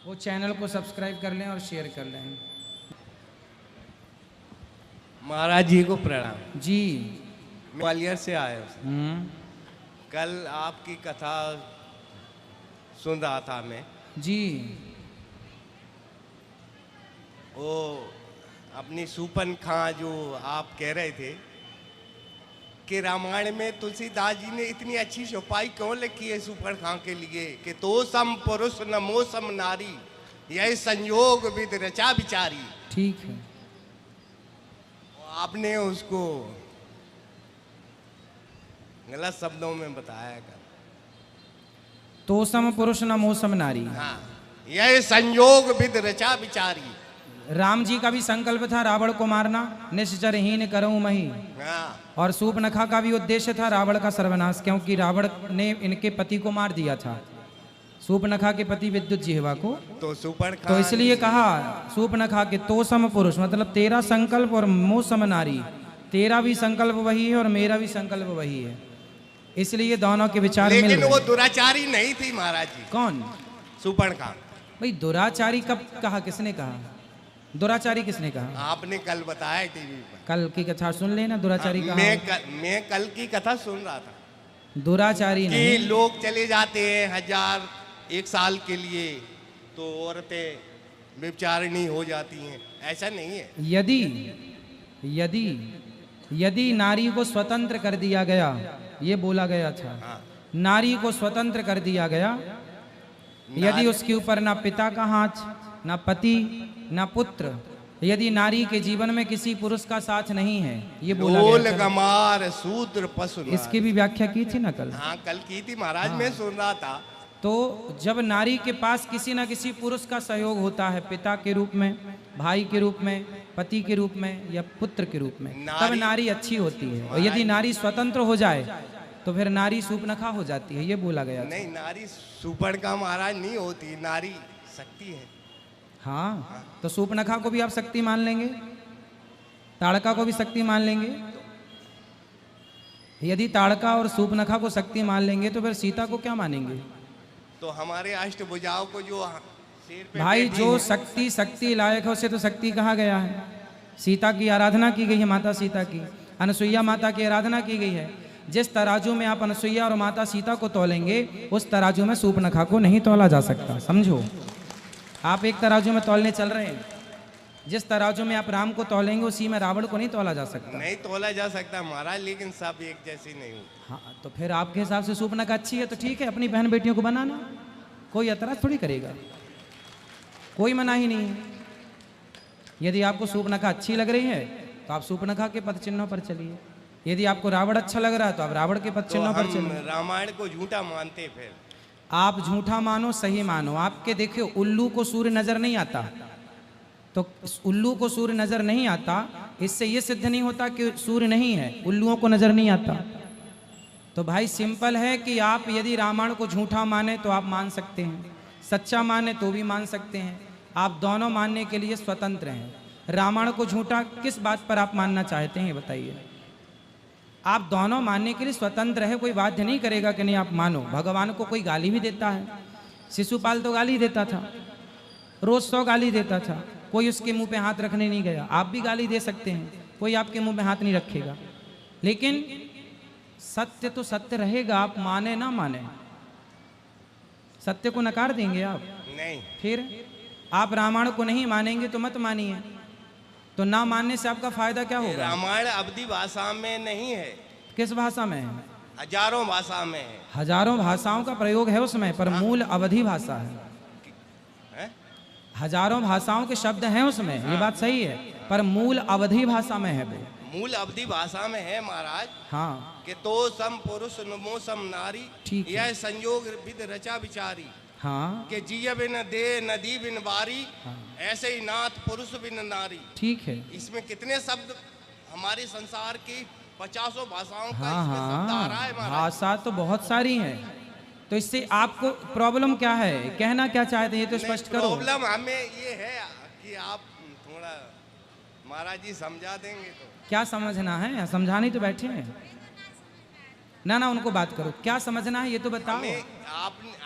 वो चैनल को सब्सक्राइब कर लें और शेयर कर लें। महाराज जी को प्रणाम। जी। ग्वालियर से आए हो। कल आपकी कथा सुन रहा था मैं। जी। वो अपनी सूपन खां जो आप कह रहे थे कि रामायण में तुलसीदास जी ने इतनी अच्छी चौपाई क्यों लिखी है सूपन खां के लिए कि तो सम पुरुष नमो सम नारी, यह संयोग विद रचा विचारी। ठीक है। आपने उसको गलत शब्दों में बताया कर। तो सम पुरुष न मोसम नारी। हाँ, यह संयोग विद रचा विचारी। राम जी का भी संकल्प था रावण को मारना, निश्चरहीन करऊं मही। हाँ। और सूर्पनखा का भी उद्देश्य था रावण का सर्वनाश, क्योंकि रावण ने इनके पति को मार दिया था, सूर्पनखा के पति विद्युत जिह्वा को। तो सूर्पनखा तो इसलिए कहा सूर्पनखा के तो सम पुरुष, मतलब तेरा संकल्प और मोह सम नारी। तेरा भी संकल्प वही है और मेरा भी संकल्प वही है, इसलिए दोनों के विचार मिल रहे। लेकिन वो दुराचारी नहीं थी महाराज जी। कौन? सूर्पनखा। भाई दुराचारी कब कहा, किसने कहा? दुराचारी किसने कहा? आपने कल बताया टीवी पर। कल की कथा सुन लेना, दुराचारी कहा। मैं कल की कथा सुन रहा था। दुराचारी कि नहीं। लोग चले जाते हैं 1000 1 साल के लिए, तो औरतें व्यभिचारिणी हो जाती हैं, ऐसा नहीं है। यदि यदि यदि नारी को स्वतंत्र कर दिया गया, ये बोला गया था। हाँ। नारी को स्वतंत्र कर दिया गया, यदि उसके ऊपर ना पिता का हाथ, ना पति, ना पुत्र, यदि नारी के जीवन में किसी पुरुष का साथ नहीं है, ये बोला गया था। गमार शूद्र पशु। इसकी भी व्याख्या की थी ना कल। हाँ, कल की थी महाराज। हाँ। मैं सुन रहा था। तो जब नारी के पास किसी न किसी पुरुष का सहयोग होता है, पिता के रूप में, भाई के रूप में, पति के रूप में या पुत्र के रूप में, तब नारी अच्छी होती है। और यदि नारी स्वतंत्र हो जाए तो फिर नारी सूर्पनखा हो जाती है, ये बोला गया था। नहीं, नारी सूर्पनखा महाराज नहीं होती, नारी शक्ति है। हाँ, तो सूर्पनखा को भी आप शक्ति मान लेंगे, ताड़का को भी शक्ति मान लेंगे। यदि ताड़का और सूर्पनखा को शक्ति मान लेंगे तो फिर सीता को क्या मानेंगे? तो हमारे अष्टभुजाओं को जो सिर पे भाई जो शक्ति शक्ति लायक है उसे तो शक्ति कहा गया है। सीता की आराधना की गई है, माता सीता की, अनसुईया माता की आराधना की गई है। जिस तराजू में आप अनसुईया और माता सीता को तोलेंगे, उस तराजू में सूर्पनखा को नहीं तोला जा सकता, समझो। आप एक तराजू में तोलने चल रहे हैं, जिस तराजू में आप राम को तोलेंगे उसी में रावण को नहीं तोला जा सकता। नहीं तोला जा सकता महाराज, लेकिन सब एक जैसी नहीं होती। हाँ, तो फिर आपके हिसाब से सूर्पनखा अच्छी है तो ठीक है, अपनी बहन बेटियों को बनाना, कोई एतराज थोड़ी करेगा, कोई मना ही नहीं है। यदि आपको सूर्पनखा अच्छी लग रही है तो आप सूर्पनखा के पद चिन्हों पर चलिए, यदि आपको रावण अच्छा लग रहा है तो आप रावण के पद चिन्हों पर चलिए। रामायण को झूठा मानते, फिर आप झूठा मानो सही मानो। आपके देखियो उल्लू को सूर्य नजर नहीं आता, तो उल्लू को सूर्य नजर नहीं आता, इससे यह सिद्ध नहीं होता कि सूर्य नहीं है, उल्लुओं को नजर नहीं आता। तो भाई सिंपल है कि आप यदि रामायण को झूठा माने तो आप मान सकते हैं, सच्चा माने तो भी मान सकते हैं। आप दोनों मानने के लिए स्वतंत्र हैं। रामायण को झूठा किस बात पर आप मानना चाहते हैं, बताइए। आप दोनों मानने के लिए स्वतंत्र है, कोई बाध्य नहीं करेगा कि नहीं आप मानो। भगवान को कोई गाली भी देता है, शिशुपाल तो गाली देता था, रोज 100 गाली देता था, कोई उसके मुंह पे हाथ रखने नहीं गया। आप भी गाली दे सकते हैं, कोई आपके मुंह पे हाथ नहीं रखेगा, लेकिन सत्य तो सत्य रहेगा, आप माने ना माने। सत्य को नकार देंगे आप? नहीं। फिर आप रामायण को नहीं मानेंगे तो मत मानिए, तो ना मानने से आपका फायदा क्या होगा? रामायण अवधी भाषा में नहीं है। किस भाषा में है? हजारों भाषा में है। हजारों भाषाओं का प्रयोग है उसमें, पर मूल अवधी भाषा है। हजारों भाषाओं के शब्द हैं उसमें, ये बात सही है, पर मूल अवधी भाषा में है वो। मूल अवधी भाषा में है महाराज। हाँ, कि तो सम पुरुष नमो सम नारी, ठीक है। यह संयोग विद रचा विचारी। हाँ, कि जिय बिन दे नदी बिन बारी, हाँ, ऐसे ही नाथ पुरुष बिन नारी। ठीक है। इसमें कितने शब्द हमारे संसार की 50 भाषाओं का हाँ इसमें शब्द आ रहा है हाँ, महाराज। भाषा तो बहुत सारी हैं, तो इससे आपको प्रॉब्लम क्या है, कहना क्या चाहते हैं, ये तो स्पष्ट करो। प्रॉब्लम हमें ये है कि आप थोड़ा महाराज जी समझा देंगे तो। क्या समझना है, समझाने तो बैठे हैं। ना ना उनको बात करो, क्या समझना है ये तो बताओ। हमें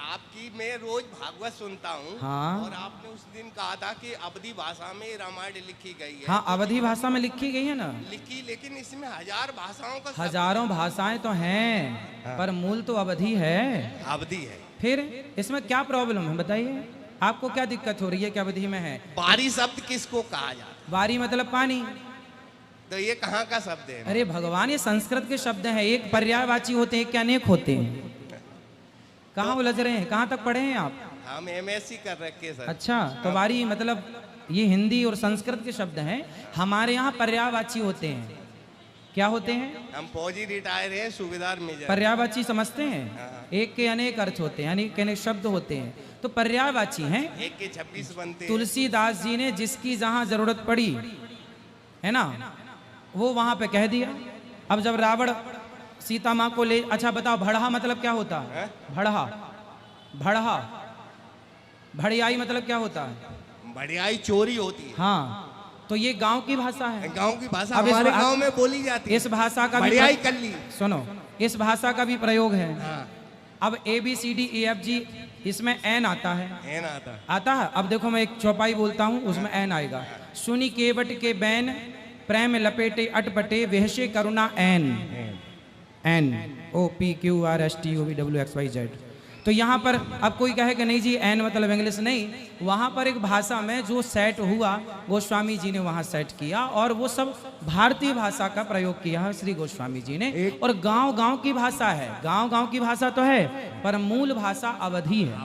आपकी मैं रोज भागवत सुनता हूँ। हाँ। और आपने उस दिन कहा था कि अवधी भाषा में रामायण लिखी गई है। हाँ, अवधी भाषा में लिखी गई है ना। लिखी, लेकिन इसमें 1000 भाषाओं का हजारों भाषाएं तो हैं, पर मूल तो अवधी है। अवधि है। फिर इसमें क्या प्रॉब्लम है बताइए, आपको क्या दिक्कत हो रही है कि अवधि में है? बारी शब्द किसको कहा जाता है? वारी मतलब पानी। तो ये कहाँ का शब्द है? अरे भगवान, ये संस्कृत के शब्द हैं, एक पर्यायवाची होते हैं, एक अनेक होते हैं। कहाँ उलझ रहे हैं, कहाँ तक पढ़े हैं आप? हम MSc कर रखे सर। अच्छा, तो वारी मतलब ये हिंदी और संस्कृत के शब्द हैं, हमारे यहाँ पर्यायवाची होते हैं। क्या होते हैं? हम फौजी रिटायर हैं, सूबेदार मेजर। पर्यायवाची समझते हैं, एक के अनेक अर्थ होते हैं, यानी के अनेक शब्द होते हैं। तो पर्यायवाची हैं, एक के 26 बनते हैं। तुलसीदास जी ने जिसकी जहां जरूरत पड़ी है ना, वो वहां पे कह दिया। अब जब रावण सीता माँ को ले, अच्छा बताओ भड़हा मतलब क्या होता है? भड़हा, भड़हा, भड़ियाई मतलब क्या होता है? बढ़ियाई चोरी होती है। हाँ, तो ये गांव की भाषा है। गांव की भाषा अब इस हमारे बा- गांव में बोली जाती है। इस भाषा का भी बढ़ियाई कल्ली। सुनो, इस भाषा का भी प्रयोग है। हाँ। अब ABCDEFG, इसमें एन आता है। है ना आता। आता है। अब देखो मैं एक चौपाई बोलता हूँ, उसमें एन आएगा। सुनी केवट के बैन, प्रेम लपेटे अटपटे, वेहशे करुणा एन, एन OPQRSTUVWXYZ। तो यहाँ पर अब कोई कहे कि नहीं जी एन मतलब इंग्लिश नहीं, वहाँ पर एक भाषा में जो सेट हुआ गोस्वामी जी ने वहाँ सेट किया, और वो सब भारतीय भाषा का प्रयोग किया है श्री गोस्वामी जी ने। और गांव गांव की भाषा है, गांव गांव की भाषा तो है, पर मूल भाषा अवधि है।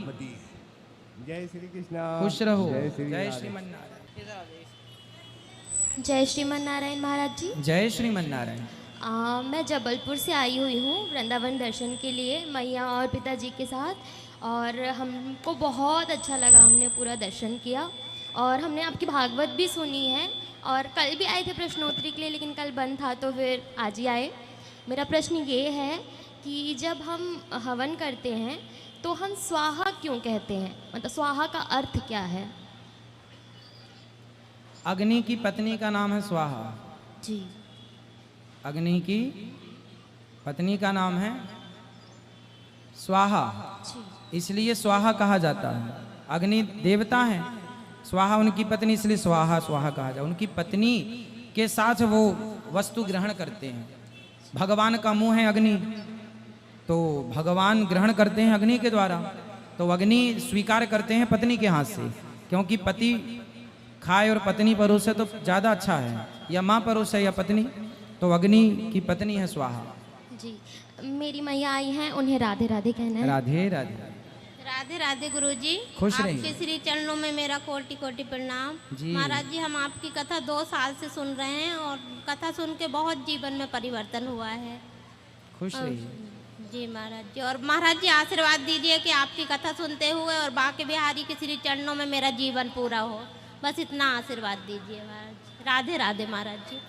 जय श्री कृष्ण। खुश रहो। जय श्रीमन नारायण। जय श्रीमन नारायण महाराज जी। जय श्रीमन नारायण। मैं जबलपुर से आई हुई हूँ वृंदावन दर्शन के लिए मैया और पिताजी के साथ, और हमको बहुत अच्छा लगा, हमने पूरा दर्शन किया और हमने आपकी भागवत भी सुनी है। और कल भी आए थे प्रश्नोत्तरी के लिए, लेकिन कल बंद था तो फिर आज ही आए। मेरा प्रश्न ये है कि जब हम हवन करते हैं तो हम स्वाहा क्यों कहते हैं, मतलब स्वाहा का अर्थ क्या है? अग्नि की पत्नी का नाम है स्वाहा। जी। अग्नि की पत्नी का नाम है स्वाहा, जी। इसलिए स्वाहा कहा जाता है। अग्नि देवता है, स्वाहा उनकी पत्नी, इसलिए स्वाहा स्वाहा कहा जाता है। उनकी पत्नी के साथ वो वस्तु ग्रहण करते हैं। भगवान का मुंह है अग्नि, तो भगवान ग्रहण करते हैं अग्नि के द्वारा, तो अग्नि स्वीकार करते हैं पत्नी के हाथ से, क्योंकि पति खाए और पत्नी परोसे तो ज़्यादा अच्छा है, या माँ परोसे या पत्नी, तो अग्नि की पत्नी है स्वाहा। जी। मेरी मैया आई हैं, उन्हें राधे राधे कहना है। राधे राधे। राधे राधे गुरुजी। खुश रहिए। आपके श्री चरणों में मेरा कोटि कोटि प्रणाम। जी। महाराज जी, हम आपकी कथा 2 साल से सुन रहे हैं और कथा सुन के बहुत जीवन में परिवर्तन हुआ है। खुश रहिए। जी महाराज जी। और महाराज जी आशीर्वाद दीजिए कि आपकी कथा सुनते हुए और बांके बिहारी के श्री चरणों में मेरा जीवन पूरा हो, बस इतना आशीर्वाद दीजिए महाराज जी। राधे राधे महाराज जी।